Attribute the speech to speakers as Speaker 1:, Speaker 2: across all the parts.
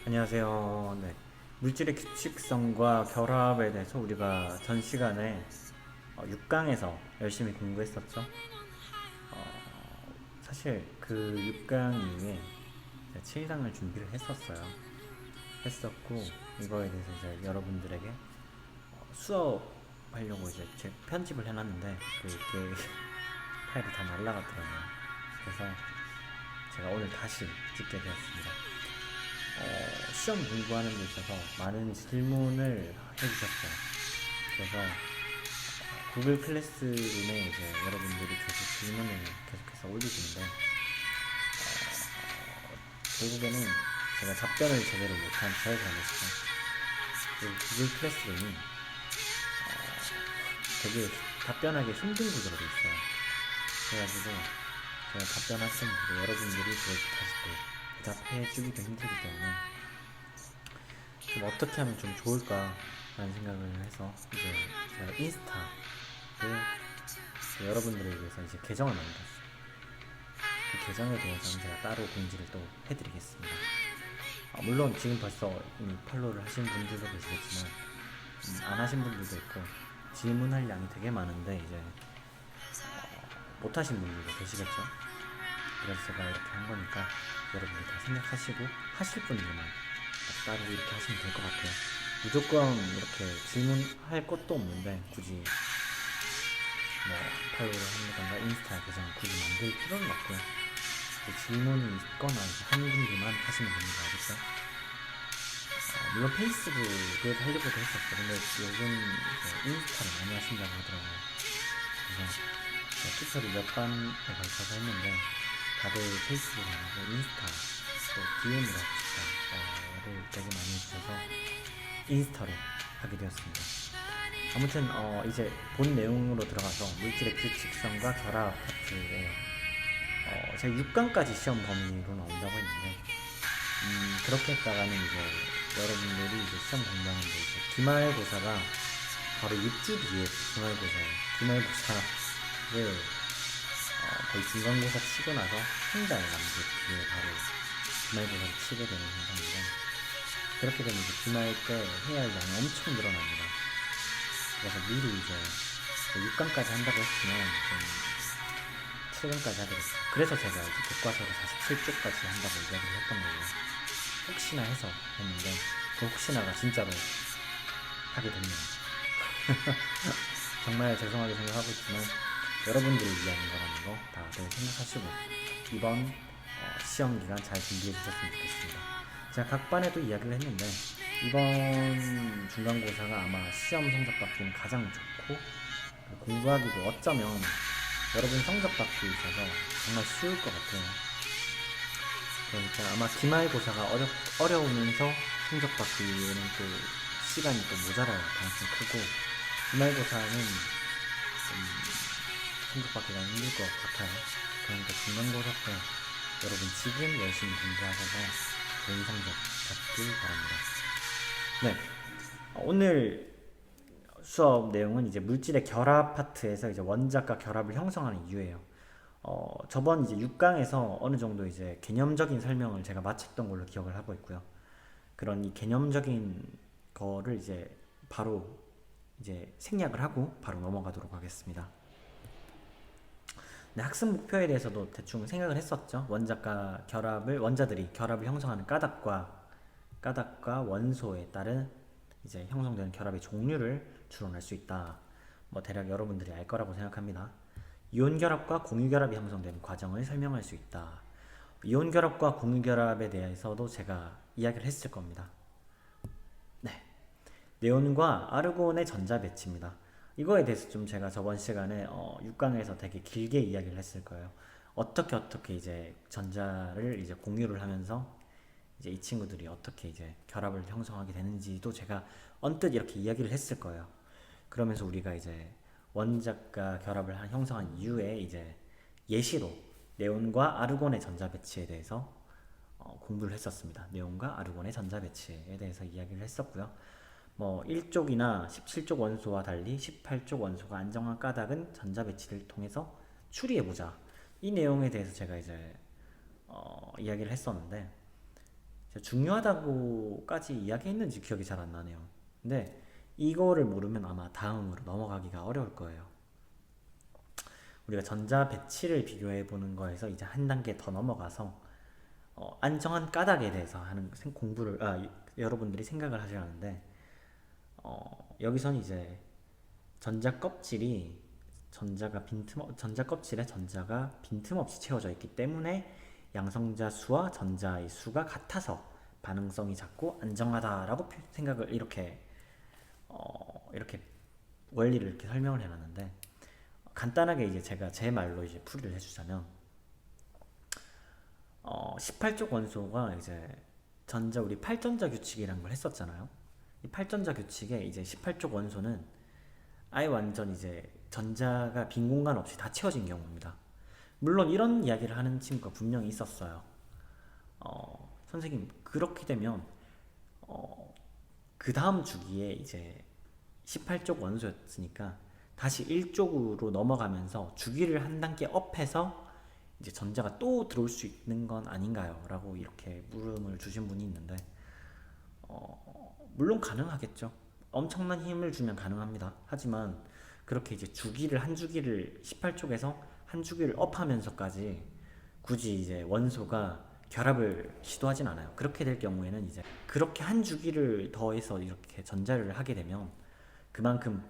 Speaker 1: 안녕하세요. 네. 물질의 규칙성과 결합에 대해서 우리가 전 시간에 6강에서 열심히 공부했었죠. 사실 그 6강 이후에 7강을 준비를 했었고, 이거에 대해서 이제 여러분들에게 수업하려고 이제 제 편집을 해놨는데, 그게 파일이 다 날라갔더라고요. 그래서 제가 오늘 다시 찍게 되었습니다. 시험 공부하는 데 있어서 많은 질문을 해주셨어요. 그래서 구글 클래스룸에 이제 여러분들이 계속 질문을 계속해서 올리시는데 결국에는 제가 답변을 제대로 못한 저의 잘못이죠. 그 구글 클래스룸이 되게 답변하기 힘든 구조로 돼 있어요. 그래가지고 제가 답변할 때는 여러분들이 그걸 다시 또 대답해 주기도 힘들기 때문에 좀 어떻게 하면 좀 좋을까라는 생각을 해서 이제 제가 인스타를 여러분들을 위해서 이제 계정을 만들었어요. 그 계정에 대해서는 제가 따로 공지를 또 해드리겠습니다. 물론 지금 벌써 이미 팔로우를 하신 분들도 계시겠지만 안 하신 분들도 있고 질문할 양이 되게 많은데 이제 못 하신 분들도 계시겠죠. 그래서 제가 이렇게 한 거니까 여러분들 다 생각하시고 하실 분들만 따로 이렇게 하시면 될 것 같아요. 무조건 이렇게 질문할 것도 없는데 굳이 뭐 팔로우를 한다던가 인스타 계정 굳이 만들 필요는 없고요. 질문이 있거나 한 분들만 하시면 됩니다. 알겠죠? 물론 페이스북을 하려고도 했었어. 근데 요즘 인스타를 많이 하신다고 하더라고요. 그래서 투표를 몇 번에 걸쳐서 했는데 다들 페이스북 안 하고 인스타 또 DM으로 합시다를 되게 많이 해주셔서 인스타로 하게 되었습니다. 아무튼 이제 본 내용으로 들어가서 물질의 규칙성과 결합 파트에 제가 6강까지 시험 범위로 나온다고 했는데 그렇게 했다가는 이제 여러분들이 이제 시험 공부하는데 이제 기말고사가 바로 6주 뒤에 기말고사예요. 기말고사를 거의 중간고사 치고 나서 한 달 남짓 뒤에 바로 기말고사를 치게 되는 현상인데 그렇게 되면 이제 기말 때 해야 할 양이 엄청 늘어납니다. 그래서 미리 이제 6강까지 한다고 했지만 좀 7강까지 하기로 했어요. 그래서 제가 이제 교과서를 47쪽까지 한다고 이야기를 했던 거예요. 혹시나 해서 했는데 그 혹시나가 진짜로 하게 됐네요. 정말 죄송하게 생각하고 있지만 여러분들을 위한 거라는 거 다들 생각하시고 이번 시험 기간 잘 준비해 주셨으면 좋겠습니다. 제가 각 반에도 이야기를 했는데 이번 중간고사가 아마 시험 성적 받기는 가장 좋고 공부하기도 어쩌면 여러분 성적 받기 있어서 정말 쉬울 것 같아요. 그러니까 아마 기말고사가 어려우면서 성적 받기에는 또 시간이 또 모자랄 가능성이 크고 기말고사는 성적 받기가 힘들 것 같아요. 그러니까 중간고사 때 여러분 지금 열심히 공부하셔서 좋은 성적 받길 바랍니다. 네, 오늘 수업 내용은 이제 물질의 결합 파트에서 이제 원자과 결합을 형성하는 이유예요. 저번 이제 6강에서 어느 정도 이제 개념적인 설명을 제가 마쳤던 걸로 기억을 하고 있고요. 그런 이 개념적인 거를 이제 바로 이제 생략을 하고 바로 넘어가도록 하겠습니다. 네, 학습 목표에 대해서도 대충 생각을 했었죠. 원자들이 결합을 형성하는 까닭과 원소에 따른 이제 형성되는 결합의 종류를 추론할 수 있다. 뭐 대략 여러분들이 알 거라고 생각합니다. 이온 결합과 공유 결합이 형성되는 과정을 설명할 수 있다. 이온 결합과 공유 결합에 대해서도 제가 이야기를 했을 겁니다. 네, 네온과 아르곤의 전자 배치입니다. 이거에 대해서 좀 제가 저번 시간에 6강에서 되게 길게 이야기를 했을 거예요. 어떻게 이제 전자를 이제 공유를 하면서 이제 이 친구들이 어떻게 이제 결합을 형성하게 되는지도 제가 언뜻 이렇게 이야기를 했을 거예요. 그러면서 우리가 이제 원자가 결합을 형성한 이후에 이제 예시로 네온과 아르곤의 전자 배치에 대해서 공부를 했었습니다. 네온과 아르곤의 전자 배치에 대해서 이야기를 했었고요. 뭐 1쪽이나 17쪽 원소와 달리 18쪽 원소가 안정한 까닭은 전자 배치를 통해서 추리해보자. 이 내용에 대해서 제가 이제 이야기를 했었는데 제가 중요하다고까지 이야기했는지 기억이 잘 안 나네요. 근데 이거를 모르면 아마 다음으로 넘어가기가 어려울 거예요. 우리가 전자 배치를 비교해 보는 거에서 이제 한 단계 더 넘어가서 안정한 까닭에 대해서 하는 공부를 여러분들이 생각을 하셔야 하는데 여기선 이제 전자 껍질이 전자 껍질에 전자가 빈틈없이 채워져 있기 때문에 양성자 수와 전자의 수가 같아서 반응성이 작고 안정하다라고 생각을 이렇게 원리를 이렇게 설명을 해놨는데 간단하게 이제 제가 제 말로 이제 풀이를 해주자면 18쪽 원소가 이제 우리 8전자 규칙이라는 걸 했었잖아요. 이 8전자 규칙에 이제 18쪽 원소는 아예 완전 이제 전자가 빈 공간 없이 다 채워진 경우입니다. 물론 이런 이야기를 하는 친구가 분명히 있었어요. 선생님 그렇게 되면 그 다음 주기에 이제 18쪽 원소였으니까 다시 1쪽으로 넘어가면서 주기를 한 단계 업해서 이제 전자가 또 들어올 수 있는 건 아닌가요? 라고 이렇게 물음을 주신 분이 있는데 물론 가능하겠죠. 엄청난 힘을 주면 가능합니다. 하지만 그렇게 이제 한 주기를 18쪽에서 한 주기를 업하면서까지 굳이 이제 원소가 결합을 시도하진 않아요. 그렇게 될 경우에는 이제 그렇게 한 주기를 더해서 이렇게 전자를 하게 되면 그만큼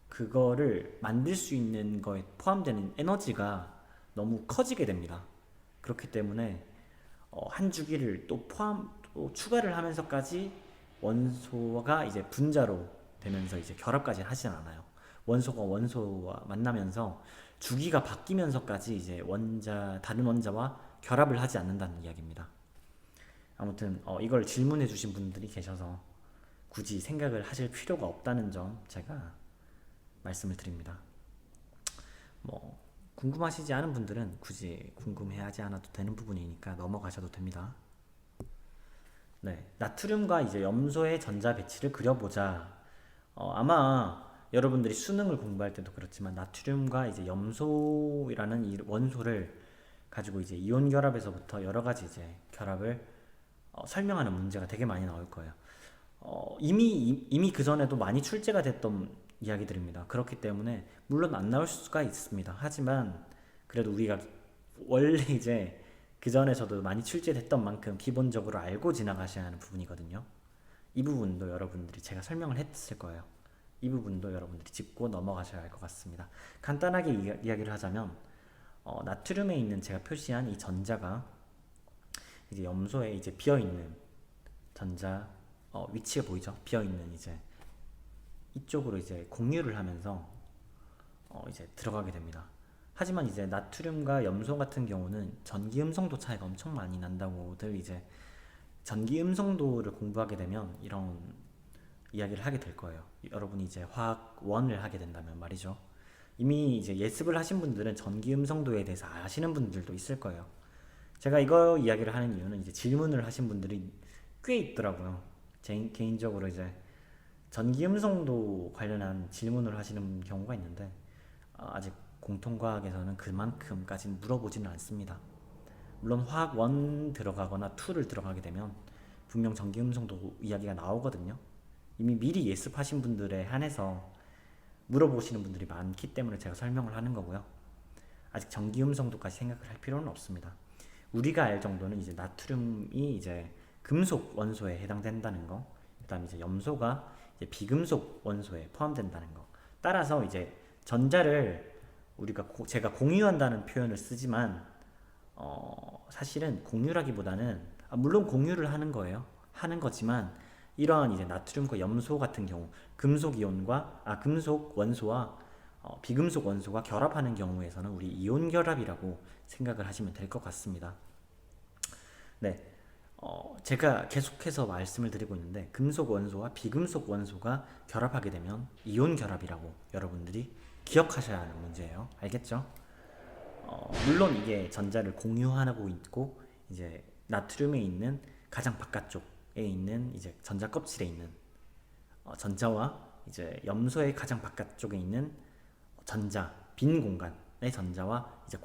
Speaker 1: 그거를 만들 수 있는 거에 포함되는 에너지가 너무 커지게 됩니다. 그렇기 때문에 한 주기를 또 추가를 하면서까지 원소가 이제 분자로 되면서 이제 결합까지 하진 않아요. 원소가 원소와 만나면서 주기가 바뀌면서까지 이제 다른 원자와 결합을 하지 않는다는 이야기입니다. 아무튼 이걸 질문해 주신 분들이 계셔서 굳이 생각을 하실 필요가 없다는 점 제가 말씀을 드립니다. 뭐 궁금하시지 않은 분들은 굳이 궁금해하지 않아도 되는 부분이니까 넘어가셔도 됩니다. 네, 나트륨과 이제 염소의 전자 배치를 그려보자. 아마 여러분들이 수능을 공부할 때도 그렇지만 나트륨과 이제 염소라는 이 원소를 가지고 이제 이온 결합에서부터 여러 가지 이제 결합을 설명하는 문제가 되게 많이 나올 거예요. 이미 그 전에도 많이 출제가 됐던 이야기들입니다. 그렇기 때문에 물론 안 나올 수가 있습니다. 하지만 그래도 우리가 원래 이제 그 전에 저도 많이 출제됐던 만큼 기본적으로 알고 지나가셔야 하는 부분이거든요. 이 부분도 여러분들이 제가 설명을 했을 거예요. 이 부분도 여러분들이 짚고 넘어가셔야 할 것 같습니다. 간단하게 이야기를 하자면 나트륨에 있는 제가 표시한 이 전자가 이제 염소에 이제 비어 있는 전자 위치가 보이죠? 비어 있는 이제 이쪽으로 이제 공유를 하면서 이제 들어가게 됩니다. 하지만 이제 나트륨과 염소 같은 경우는 전기 음성도 차이가 엄청 많이 난다고들 이제 전기 음성도를 공부하게 되면 이런 이야기를 하게 될 거예요. 여러분이 이제 화학 1을 하게 된다면 말이죠. 이미 이제 예습을 하신 분들은 전기 음성도에 대해서 아시는 분들도 있을 거예요. 제가 이거 이야기를 하는 이유는 이제 질문을 하신 분들이 꽤 있더라고요. 제 개인적으로 이제 전기 음성도 관련한 질문을 하시는 경우가 있는데 아직 공통과학에서는 그만큼까지 물어보지는 않습니다. 물론 화학 1 들어가거나 2를 들어가게 되면 분명 전기 음성도 이야기가 나오거든요. 이미 미리 예습하신 분들에 한해서 물어보시는 분들이 많기 때문에 제가 설명을 하는 거고요. 아직 전기 음성도까지 생각을 할 필요는 없습니다. 우리가 알 정도는 이제 나트륨이 이제 금속 원소에 해당된다는 거, 그다음 이제 염소가 이제 비금속 원소에 포함된다는 거. 따라서 이제 전자를 제가 공유한다는 표현을 쓰지만 사실은 공유라기보다는 물론 공유를 하는 거예요. 하는 거지만 이러한 이제 나트륨과 염소 같은 경우 금속 원소와 비금속 원소가 결합하는 경우에서는 우리 이온 결합이라고 생각을 하시면 될 것 같습니다. 네, 제가 계속해서 말씀을 드리고 있는데 금속 원소와 비금속 원소가 결합하게 되면 이온 결합이라고 여러분들이 기억하셔야 하는 문제예요. 알겠죠? 물론 이게 전자를 공유하고 있고 이제 나트륨에 있는 가장 바깥쪽에 있는 이제 전자 껍질에 있는 전자와 이제 염소의 가장 바깥쪽에 있는 빈 공간의 전자와 이제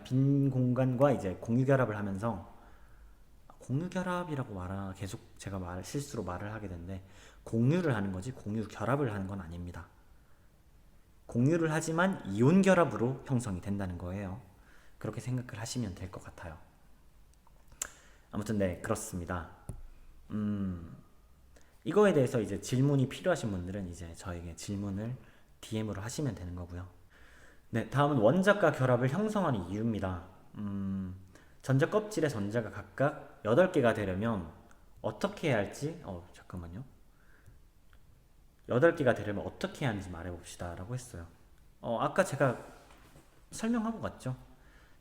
Speaker 1: 빈 공간과 이제 공유 결합을 하면서 공유결합이라고 계속 제가 실수로 말을 하게 되는데, 공유를 하는 거지 공유결합을 하는 건 아닙니다. 공유를 하지만 이온결합으로 형성이 된다는 거예요. 그렇게 생각을 하시면 될 것 같아요. 아무튼 네, 그렇습니다. 이거에 대해서 이제 질문이 필요하신 분들은 이제 저에게 질문을 DM으로 하시면 되는 거고요. 네, 다음은 원자과 결합을 형성하는 이유입니다. 전자 껍질의 전자가 각각 8개가 되려면 어떻게 해야 할지, 잠깐만요. 8개가 되려면 어떻게 해야 하는지 말해봅시다 라고 했어요. 아까 제가 설명하고 갔죠.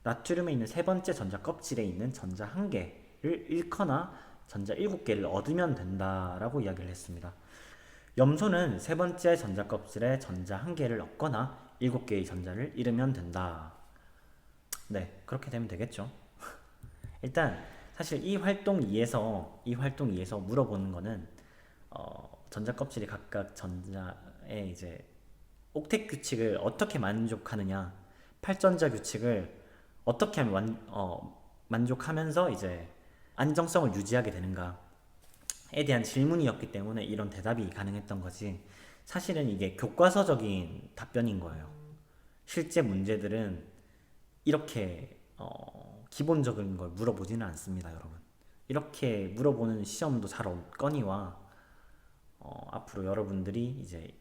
Speaker 1: 나트륨에 있는 세 번째 전자 껍질에 있는 전자 1개를 잃거나 전자 7개를 얻으면 된다라고 이야기를 했습니다. 염소는 세 번째 전자 껍질에 전자 1개를 얻거나 7개의 전자를 잃으면 된다. 네, 그렇게 되면 되겠죠. 일단 사실 이 활동 2에서 물어보는 거는 전자 껍질이 각각 전자의 이제 옥텟 규칙을 어떻게 만족하느냐, 8전자 규칙을 어떻게 하면 만족하면서 이제 안정성을 유지하게 되는가에 대한 질문이었기 때문에 이런 대답이 가능했던 거지, 사실은 이게 교과서적인 답변인 거예요. 실제 문제들은 이렇게 기본적인 걸 물어보지는 않습니다, 여러분. 이렇게 물어보는 시험도 잘 없거니와 앞으로 여러분들이 이제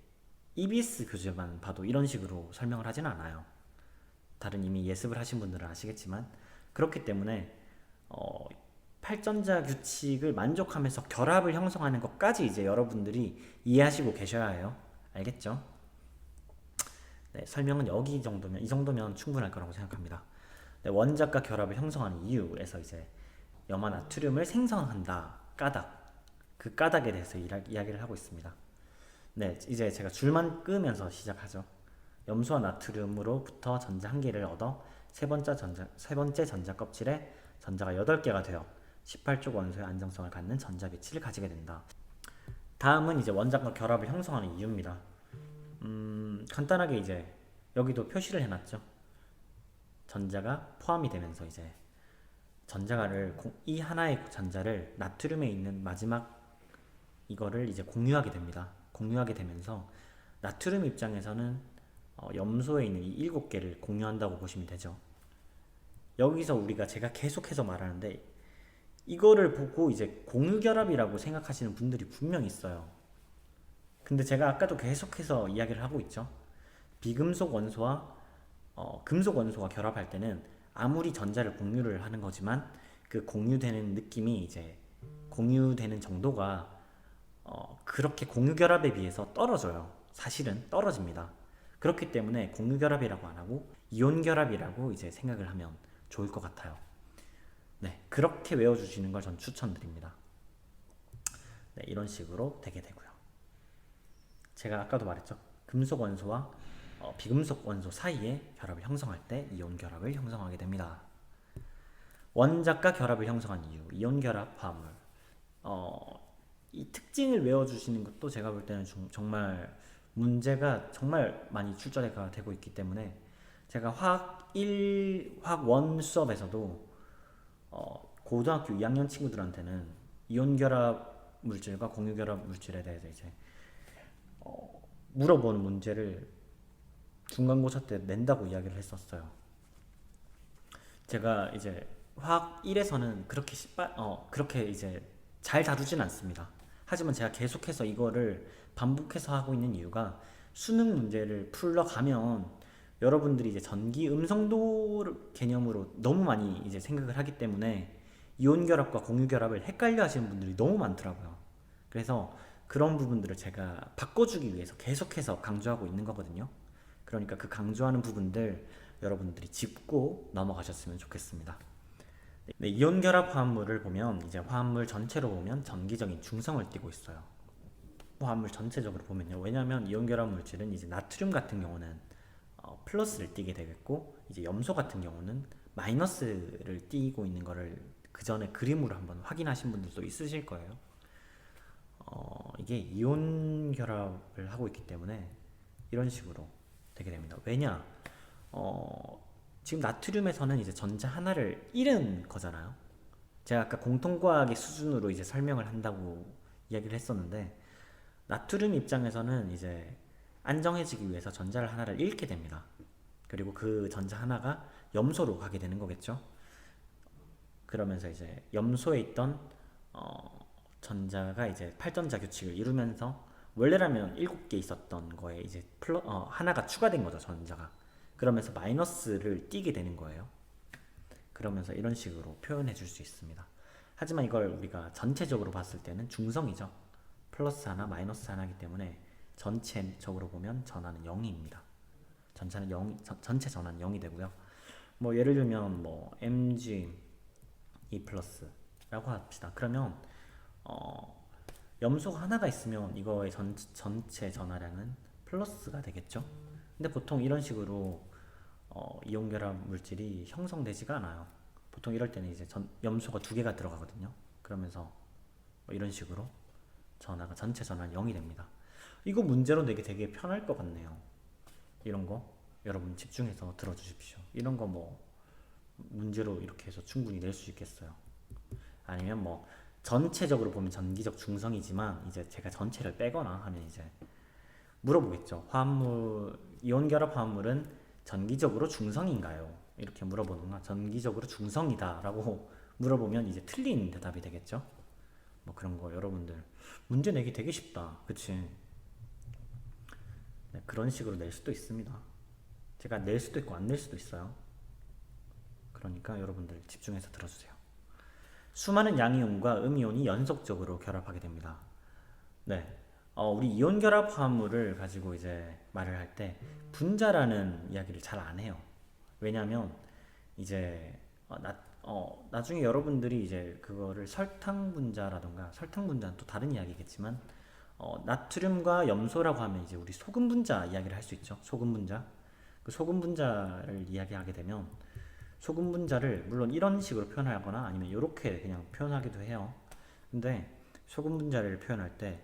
Speaker 1: EBS 교재만 봐도 이런 식으로 설명을 하진 않아요. 다른 이미 예습을 하신 분들은 아시겠지만, 그렇기 때문에 8전자 규칙을 만족하면서 결합을 형성하는 것까지 이제 여러분들이 이해하시고 계셔야 해요. 알겠죠? 네, 설명은 이 정도면 충분할 거라고 생각합니다. 네, 원자과 결합을 형성하는 이유에서 이제 염화 나트륨을 생성한다, 그 까닭에 대해서 이야기를 하고 있습니다. 네, 이제 제가 줄만 끄면서 시작하죠. 염소와 나트륨으로부터 전자 1개를 얻어 세 번째 전자 껍질에 전자가 8개가 되어 18쪽 원소의 안정성을 갖는 전자 배치를 가지게 된다. 다음은 이제 원자과 결합을 형성하는 이유입니다. 간단하게 이제 여기도 표시를 해놨죠. 전자가 포함이 되면서 이제 이 하나의 전자를 나트륨에 있는 마지막 이거를 이제 공유하게 됩니다. 공유하게 되면서 나트륨 입장에서는 염소에 있는 이 7개를 공유한다고 보시면 되죠. 여기서 제가 계속해서 말하는데, 이거를 보고 이제 공유결합이라고 생각하시는 분들이 분명 있어요. 근데 제가 아까도 계속해서 이야기를 하고 있죠. 비금속 원소와 금속 원소가 결합할 때는 아무리 전자를 공유를 하는 거지만 그 공유되는 느낌이 이제 공유되는 정도가 그렇게 공유결합에 비해서 떨어져요. 사실은 떨어집니다. 그렇기 때문에 공유결합이라고 안 하고 이온결합이라고 이제 생각을 하면 좋을 것 같아요. 네, 그렇게 외워주시는 걸 전 추천드립니다. 네, 이런 식으로 되게 되고요. 제가 아까도 말했죠. 금속 원소와 비금속 원소 사이에 결합을 형성할 때 이온결합을 형성하게 됩니다. 원자과 결합을 형성한 이유, 이온결합 화합물. 이 특징을 외워주시는 것도 제가 볼 때는 정말 문제가 정말 많이 출제가 되고 있기 때문에, 제가 화학 1, 화학 1 수업에서도 고등학교 2학년 친구들한테는 이온결합 물질과 공유결합 물질에 대해서 이제 물어보는 문제를 중간고사 때 낸다고 이야기를 했었어요. 제가 이제 화학 1에서는 그렇게 이제 잘 다루진 않습니다. 하지만 제가 계속해서 이거를 반복해서 하고 있는 이유가, 수능 문제를 풀러가면 여러분들이 이제 전기 음성도 개념으로 너무 많이 이제 생각을 하기 때문에 이온결합과 공유결합을 헷갈려 하시는 분들이 너무 많더라고요. 그래서 그런 부분들을 제가 바꿔주기 위해서 계속해서 강조하고 있는 거거든요. 그러니까 그 강조하는 부분들 여러분들이 짚고 넘어가셨으면 좋겠습니다. 네, 이온결합 화합물을 보면 이제 화합물 전체로 보면 전기적인 중성을 띠고 있어요. 화합물 전체적으로 보면요. 왜냐하면 이온결합 물질은 이제 나트륨 같은 경우는 플러스를 띠게 되겠고, 이제 염소 같은 경우는 마이너스를 띠고 있는 거를 그 전에 그림으로 한번 확인하신 분들도 있으실 거예요. 이게 이온 결합을 하고 있기 때문에 이런 식으로 되게 됩니다. 왜냐? 지금 나트륨에서는 이제 전자 하나를 잃은 거잖아요. 제가 아까 공통과학의 수준으로 이제 설명을 한다고 이야기를 했었는데, 나트륨 입장에서는 이제 안정해지기 위해서 전자를 하나를 잃게 됩니다. 그리고 그 전자 하나가 염소로 가게 되는 거겠죠. 그러면서 이제 염소에 있던 전자가 이제 8전자 규칙을 이루면서, 원래라면 7개 있었던 거에 이제 하나가 추가된 거죠, 전자가. 그러면서 마이너스를 띄게 되는 거예요. 그러면서 이런 식으로 표현해 줄 수 있습니다. 하지만 이걸 우리가 전체적으로 봤을 때는 중성이죠. 플러스 하나, 마이너스 하나이기 때문에 전체적으로 보면 전하는 0입니다. 전체 전하는 0이 되고요. 뭐 예를 들면 뭐 mg 2 플러스라고 합시다. 그러면 염소가 하나가 있으면 이거의 전체 전하량은 플러스가 되겠죠. 근데 보통 이런 식으로 이온결합 물질이 형성되지가 않아요. 보통 이럴 때는 이제 염소가 2개가 들어가거든요. 그러면서 뭐 이런 식으로 전하가 전체 전하는 0이 됩니다. 이거 문제로 내기 되게 편할 것 같네요. 이런 거 여러분 집중해서 들어주십시오. 이런 거 뭐 문제로 이렇게 해서 충분히 낼 수 있겠어요. 아니면 뭐 전체적으로 보면 전기적 중성이지만 이제 제가 전체를 빼거나 하면 이제 물어보겠죠. 화합물, 이온 결합 화합물은 전기적으로 중성인가요? 이렇게 물어보거나 전기적으로 중성이다라고 물어보면 이제 틀린 대답이 되겠죠. 뭐 그런 거 여러분들 문제 내기 되게 쉽다, 그치? 네, 그런 식으로 낼 수도 있습니다. 제가 낼 수도 있고 안 낼 수도 있어요. 그러니까 여러분들 집중해서 들어주세요. 수많은 양이온과 음이온이 연속적으로 결합하게 됩니다. 네, 우리 이온 결합 화합물을 가지고 이제 말을 할 때 분자라는 이야기를 잘 안 해요. 왜냐하면 이제 나중에 여러분들이 이제 그거를 설탕 분자라던가, 설탕 분자는 또 다른 이야기겠지만 나트륨과 염소라고 하면 이제 우리 소금 분자 이야기를 할 수 있죠. 소금 분자. 그 소금 분자를 이야기하게 되면 소금 분자를 물론 이런 식으로 표현하거나 아니면 이렇게 그냥 표현하기도 해요. 근데 소금 분자를 표현할 때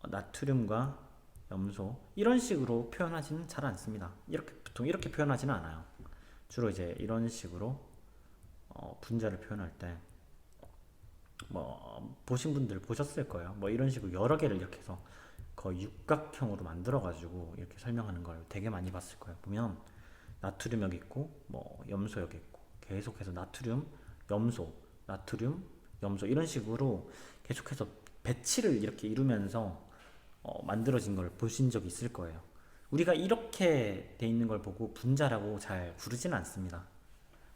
Speaker 1: 나트륨과 염소 이런 식으로 표현하지는 잘 않습니다. 이렇게 보통 이렇게 표현하지는 않아요. 주로 이제 이런 식으로 분자를 표현할 때 뭐 보신 분들 보셨을 거예요. 뭐 이런 식으로 여러 개를 이렇게 해서 거의 육각형으로 만들어 가지고 이렇게 설명하는 걸 되게 많이 봤을 거예요. 보면 나트륨 여기 있고 뭐 염소 여기 있고 계속해서 나트륨, 염소, 나트륨, 염소 이런 식으로 계속해서 배치를 이렇게 이루면서 만들어진 걸 보신 적이 있을 거예요. 우리가 이렇게 돼 있는 걸 보고 분자라고 잘 부르지는 않습니다.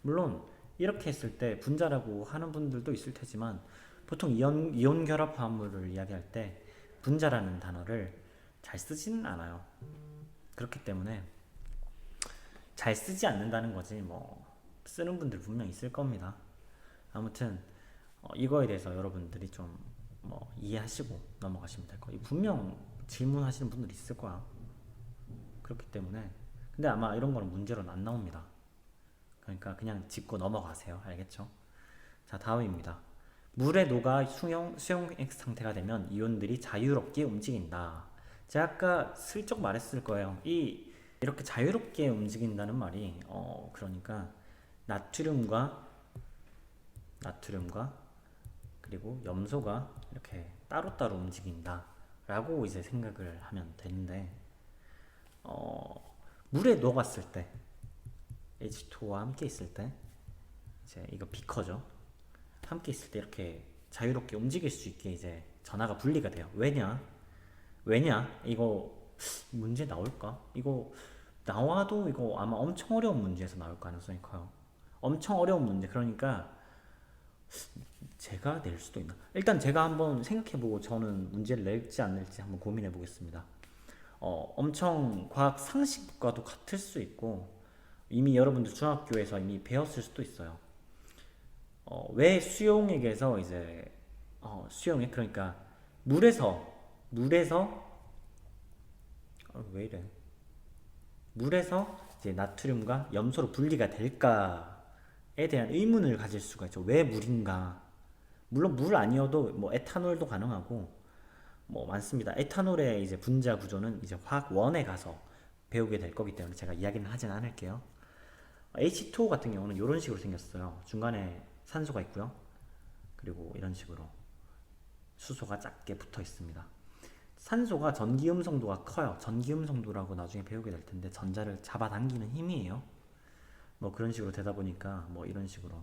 Speaker 1: 물론 이렇게 했을 때 분자라고 하는 분들도 있을 테지만 보통 이온 결합 화합물을 이야기할 때 분자라는 단어를 잘 쓰지는 않아요. 그렇기 때문에 잘 쓰지 않는다는 거지 뭐 쓰는 분들 분명 있을 겁니다. 아무튼 이거에 대해서 여러분들이 좀 뭐 이해하시고 넘어가시면 될 거예요. 분명 질문하시는 분들 있을 거야. 그렇기 때문에 근데 아마 이런 거는 문제로는 안 나옵니다. 그러니까 그냥 짚고 넘어가세요. 알겠죠? 자, 다음입니다. 물에 녹아 수용액 상태가 되면 이온들이 자유롭게 움직인다. 제가 아까 슬쩍 말했을 거예요. 이렇게 자유롭게 움직인다는 말이 그러니까 나트륨과 그리고 염소가 이렇게 따로따로 움직인다 라고 이제 생각을 하면 되는데 물에 녹았을 때 H2와 함께 있을 때 이제 이거 비커죠. 함께 있을 때 이렇게 자유롭게 움직일 수 있게 이제 전하가 분리가 돼요. 왜냐? 이거 문제 나올까? 이거 나와도 이거 아마 엄청 어려운 문제에서 나올 가능성이 커요. 엄청 어려운 문제. 그러니까 제가 낼 수도 있나? 일단 제가 한번 생각해보고 저는 문제를 낼지 안 낼지 한번 고민해 보겠습니다. 엄청 과학 상식과도 같을 수 있고 이미 여러분들 중학교에서 이미 배웠을 수도 있어요. 왜 수용액에서 이제 수용액 그러니까 물에서 왜 이래? 물에서 이제 나트륨과 염소로 분리가 될까에 대한 의문을 가질 수가 있죠. 왜 물인가? 물론 물 아니어도 뭐 에탄올도 가능하고 뭐 많습니다. 에탄올의 이제 분자 구조는 이제 화학원에 가서 배우게 될 거기 때문에 제가 이야기는 하진 않을게요. H2O 같은 경우는 이런 식으로 생겼어요. 중간에 산소가 있고요. 그리고 이런 식으로 수소가 작게 붙어 있습니다. 산소가 전기 음성도가 커요. 전기 음성도라고 나중에 배우게 될 텐데 전자를 잡아당기는 힘이에요. 뭐 그런 식으로 되다 보니까 뭐 이런 식으로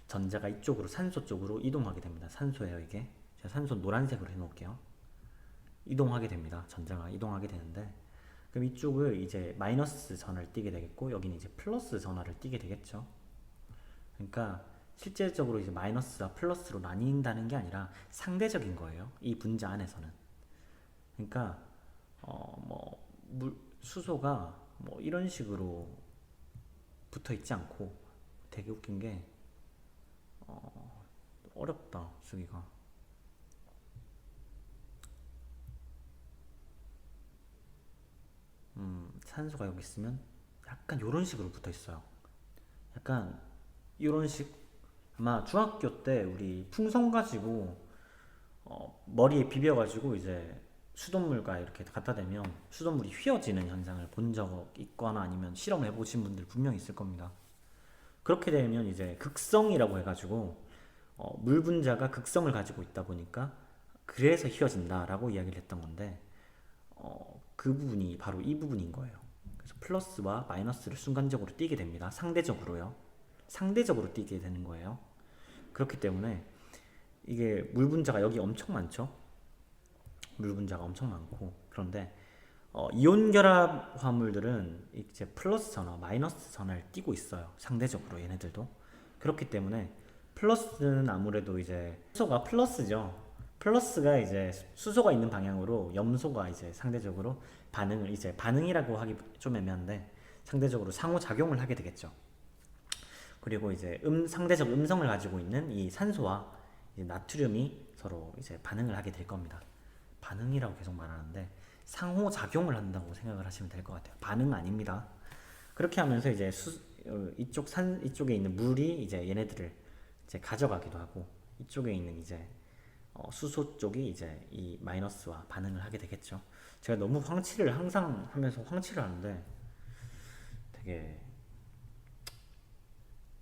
Speaker 1: 전자가 이쪽으로 산소 쪽으로 이동하게 됩니다. 산소예요 이게. 제가 산소 노란색으로 해놓을게요. 이동하게 됩니다. 전자가 이동하게 되는데 그럼 이쪽을 이제 마이너스 전하를 띠게 되겠고 여기는 이제 플러스 전하를 띠게 되겠죠. 그러니까 실제적으로 이제 마이너스와 플러스로 나뉜다는 게 아니라 상대적인 거예요. 이 분자 안에서는. 그러니까 수소가 뭐 이런 식으로 붙어 있지 않고 되게 웃긴 게 어렵다 쓰기가. 산소가 여기 있으면 약간 이런 식으로 붙어 있어요. 약간 이런 식. 아마 중학교 때 우리 풍선 가지고 머리에 비벼가지고 이제 수돗물과 이렇게 갖다 대면 수돗물이 휘어지는 현상을 본 적 있거나 아니면 실험을 해보신 분들 분명히 있을 겁니다. 그렇게 되면 이제 극성이라고 해가지고 물 분자가 극성을 가지고 있다 보니까 그래서 휘어진다라고 이야기를 했던 건데 그 부분이 바로 이 부분인 거예요. 그래서 플러스와 마이너스를 순간적으로 띄게 됩니다. 상대적으로요. 상대적으로 띄게 되는 거예요. 그렇기 때문에 이게 물 분자가 여기 엄청 많죠. 물 분자가 엄청 많고 그런데 이온 결합 화물들은 이제 플러스 전화, 마이너스 전화를 띠고 있어요. 상대적으로 얘네들도. 그렇기 때문에 플러스는 아무래도 이제 수소가 플러스죠. 플러스가 이제 수소가 있는 방향으로 염소가 이제 상대적으로 반응이라고 하기 좀 애매한데 상대적으로 상호작용을 하게 되겠죠. 그리고 이제 상대적 음성을 가지고 있는 이 산소와 이제 나트륨이 서로 이제 반응을 하게 될 겁니다. 반응이라고 계속 말하는데 상호작용을 한다고 생각을 하시면 될 것 같아요. 반응 아닙니다. 그렇게 하면서 이제 이쪽에 있는 물이 이제 얘네들을 이제 가져가기도 하고 이쪽에 있는 이제 수소 쪽이 이제 이 마이너스와 반응을 하게 되겠죠. 제가 너무 황치를 항상 하면서 황치를 하는데 되게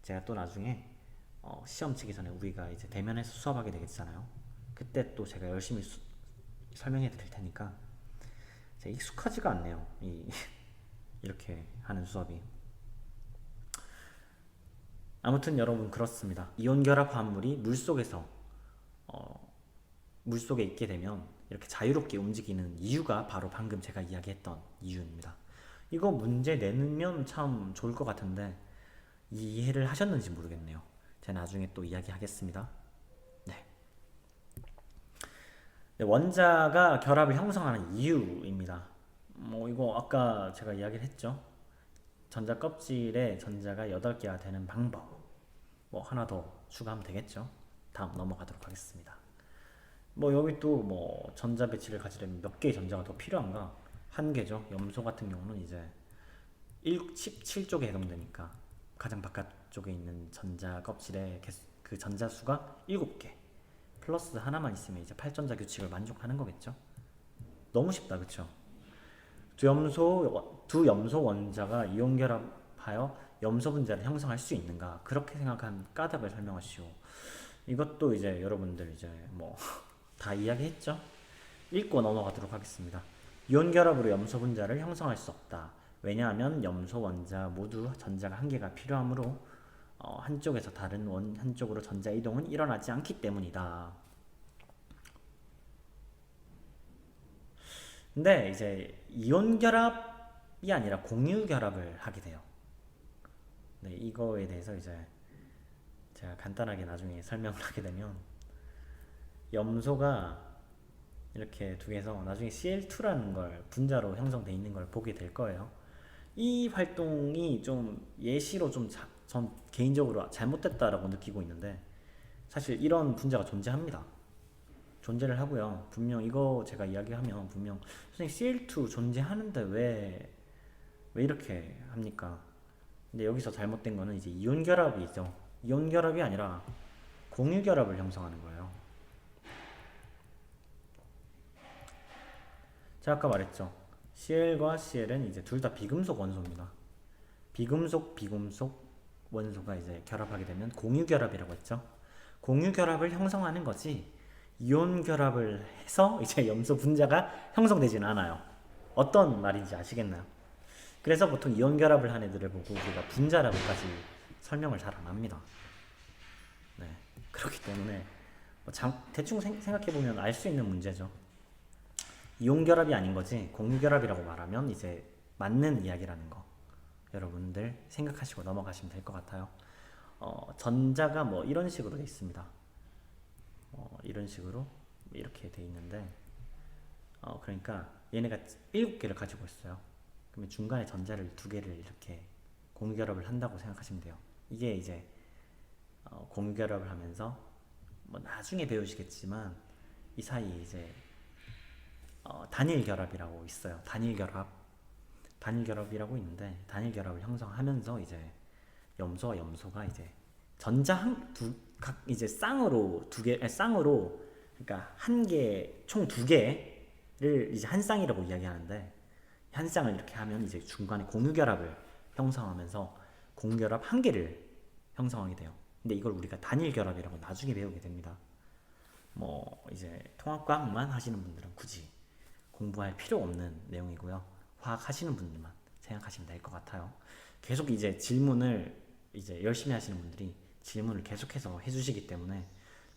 Speaker 1: 제가 또 나중에 시험 치기 전에 우리가 이제 대면해서 수업하게 되겠잖아요. 그때 또 제가 열심히 설명해 드릴 테니까 익숙하지가 않네요. 이렇게 하는 수업이. 아무튼 여러분 그렇습니다. 이온 결합 화합물이 물속에 있게 되면 이렇게 자유롭게 움직이는 이유가 바로 방금 제가 이야기했던 이유입니다. 이거 문제 내면 참 좋을 것 같은데 이해를 하셨는지 모르겠네요. 제가 나중에 또 이야기하겠습니다. 네. 원자가 결합을 형성하는 이유입니다. 이거 아까 제가 이야기를 했죠. 전자 껍질에 전자가 8개가 되는 방법. 하나 더 추가하면 되겠죠. 다음 넘어가도록 하겠습니다. 여기 또 전자 배치를 가지려면 몇 개의 전자가 더 필요한가? 한 개죠. 염소 같은 경우는 이제 17쪽에 해당되니까 가장 바깥쪽에 있는 전자 껍질의 그 전자 수가 7개. 플러스 하나만 있으면 이제 8전자 규칙을 만족하는 거겠죠. 너무 쉽다, 그쵸? 두 염소 원자가 이온 결합하여 염소 분자를 형성할 수 있는가? 그렇게 생각한 까닭을 설명하시오. 이것도 이제 여러분들 이제 다 이야기했죠? 읽고 넘어가도록 하겠습니다. 이온 결합으로 염소 분자를 형성할 수 없다. 왜냐하면 염소 원자 모두 전자가 한 개가 필요하므로 한쪽에서 다른 한쪽으로 전자 이동은 일어나지 않기 때문이다. 근데 이제 이온 결합이 아니라 공유 결합을 하게 돼요. 네, 이거에 대해서 이제 제가 간단하게 나중에 설명을 하게 되면 염소가 이렇게 두 개에서 나중에 Cl2라는 걸 분자로 형성되어 있는 걸 보게 될 거예요. 이 활동이 좀 예시로 전 개인적으로 잘못됐다라고 느끼고 있는데 사실 이런 분자가 존재합니다. 존재를 하고요. 분명 이거 제가 이야기하면 분명 선생님 Cl2 존재하는데 왜 이렇게 합니까? 근데 여기서 잘못된 거는 이제 이온 결합이죠. 이온 결합이 아니라 공유 결합을 형성하는 거예요. 제가 아까 말했죠. Cl과 Cl은 이제 둘 다 비금속 원소입니다. 비금속 원소가 이제 결합하게 되면 공유 결합이라고 했죠. 공유 결합을 형성하는 거지 이온 결합을 해서 이제 염소 분자가 형성되지는 않아요. 어떤 말인지 아시겠나요? 그래서 보통 이온 결합을 한 애들을 보고 우리가 분자라고까지 설명을 잘 안 합니다. 네, 그렇기 때문에 대충 생각해보면 알 수 있는 문제죠. 이온 결합이 아닌 거지 공유 결합이라고 말하면 이제 맞는 이야기라는 거 여러분들 생각하시고 넘어가시면 될 것 같아요. 전자가 뭐 이런 식으로 돼 있습니다. 이런 식으로 이렇게 돼 있는데 그러니까 얘네가 7개를 가지고 있어요. 그러면 중간에 전자를 2개를 이렇게 공유 결합을 한다고 생각하시면 돼요. 이게 이제 공유 결합을 하면서 뭐 나중에 배우시겠지만 이 사이에 이제 단일 결합이라고 있어요. 단일 결합이라고 있는데 단일 결합을 형성하면서 이제 염소와 염소가 이제 전자 각 이제 쌍으로 그러니까 한 개 총 2개를 이제 한 쌍이라고 이야기하는데 한 쌍을 이렇게 하면 이제 중간에 공유 결합을 형성하면서 공유 결합 1개를 형성하게 돼요. 근데 이걸 우리가 단일 결합이라고 나중에 배우게 됩니다. 뭐 이제 통합과학만 하시는 분들은 굳이 공부할 필요 없는 내용이고요. 화학 하시는 분들만 생각하시면 될 것 같아요. 계속 이제 질문을 이제 열심히 하시는 분들이 질문을 계속해서 해주시기 때문에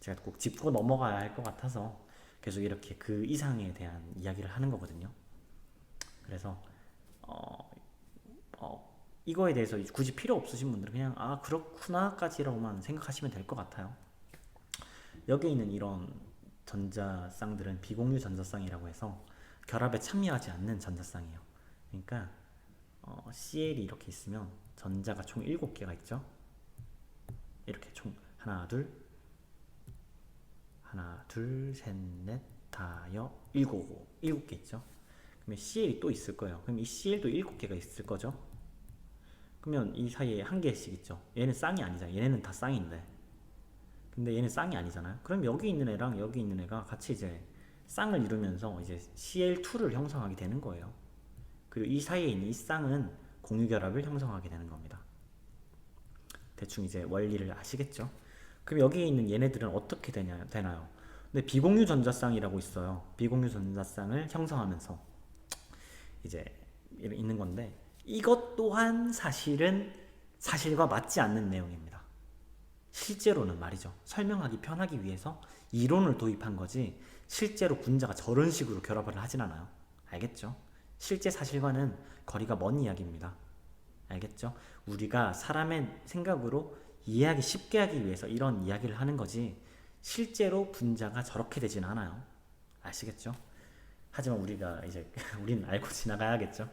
Speaker 1: 제가 꼭 짚고 넘어가야 할 것 같아서 계속 이렇게 그 이상에 대한 이야기를 하는 거거든요. 그래서 이거에 대해서 굳이 필요 없으신 분들은 그냥 아 그렇구나까지라고만 생각하시면 될 것 같아요. 여기 있는 이런 전자쌍들은 비공유 전자쌍이라고 해서 결합에 참여하지 않는 전자쌍이에요. 그러니까 CL이 이렇게 있으면 전자가 총 7개가 있죠. 이렇게 총 하나 둘 셋 넷 다여 7개 있죠. 그러면 CL이 또 있을 거예요. 그럼 이 CL도 7개가 있을 거죠. 그러면 이 사이에 1개씩 있죠. 얘는 쌍이 아니잖아요. 얘네는 다 쌍인데 근데 얘는 쌍이 아니잖아요. 그럼 여기 있는 애랑 여기 있는 애가 같이 이제 쌍을 이루면서 이제 Cl2를 형성하게 되는 거예요. 그리고 이 사이에 있는 이 쌍은 공유결합을 형성하게 되는 겁니다. 대충 이제 원리를 아시겠죠? 그럼 여기에 있는 얘네들은 어떻게 되나요? 근데 비공유 전자쌍이라고 있어요. 비공유 전자쌍을 형성하면서 이제 있는 건데 이것 또한 사실은 사실과 맞지 않는 내용입니다. 실제로는 말이죠. 설명하기 편하기 위해서 이론을 도입한 거지 실제로 분자가 저런 식으로 결합을 하진 않아요. 알겠죠? 실제 사실과는 거리가 먼 이야기입니다. 알겠죠? 우리가 사람의 생각으로 이해하기 쉽게 하기 위해서 이런 이야기를 하는 거지 실제로 분자가 저렇게 되진 않아요. 아시겠죠? 하지만 우리가 이제 우리는 알고 지나가야겠죠?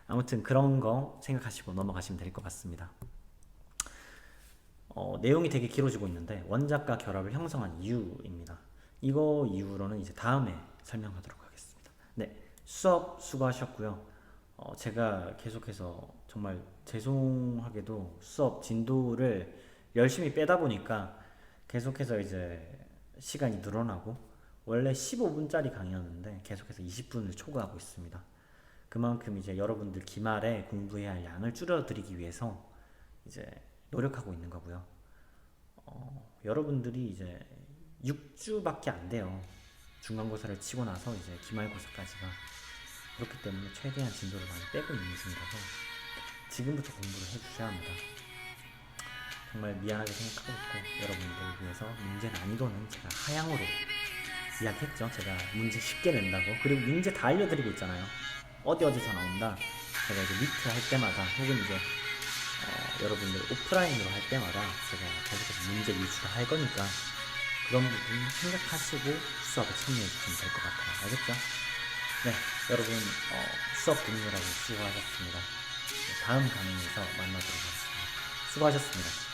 Speaker 1: 아무튼 그런 거 생각하시고 넘어가시면 될 것 같습니다. 내용이 되게 길어지고 있는데 원자과 결합을 형성한 이유입니다. 이거 이후로는 이제 다음에 설명하도록 하겠습니다. 네, 수업 수고하셨고요. 제가 계속해서 정말 죄송하게도 수업 진도를 열심히 빼다 보니까 계속해서 이제 시간이 늘어나고 원래 15분짜리 강의였는데 계속해서 20분을 초과하고 있습니다. 그만큼 이제 여러분들 기말에 공부해야 할 양을 줄여드리기 위해서 이제 노력하고 있는 거고요. 여러분들이 이제 6주밖에 안 돼요. 중간고사를 치고 나서 이제 기말고사까지가. 그렇기 때문에 최대한 진도를 많이 빼고 있는 중이라서 지금부터 공부를 해주셔야 합니다. 정말 미안하게 생각하고 있고 여러분들을 위해서 문제 난이도는 제가 하향으로 이야기했죠. 제가 문제 쉽게 낸다고. 그리고 문제 다 알려드리고 있잖아요. 어디서 나온다. 제가 이제 미트 할 때마다 혹은 이제 여러분들 오프라인으로 할 때마다 제가 계속해서 문제 유출을 할 거니까 그런 부분 생각하시고 수업에 참여해 주시면 될 것 같아요. 알겠죠? 네, 여러분 수업 듣느라고 수고하셨습니다. 다음 강의에서 만나도록 하겠습니다. 수고하셨습니다.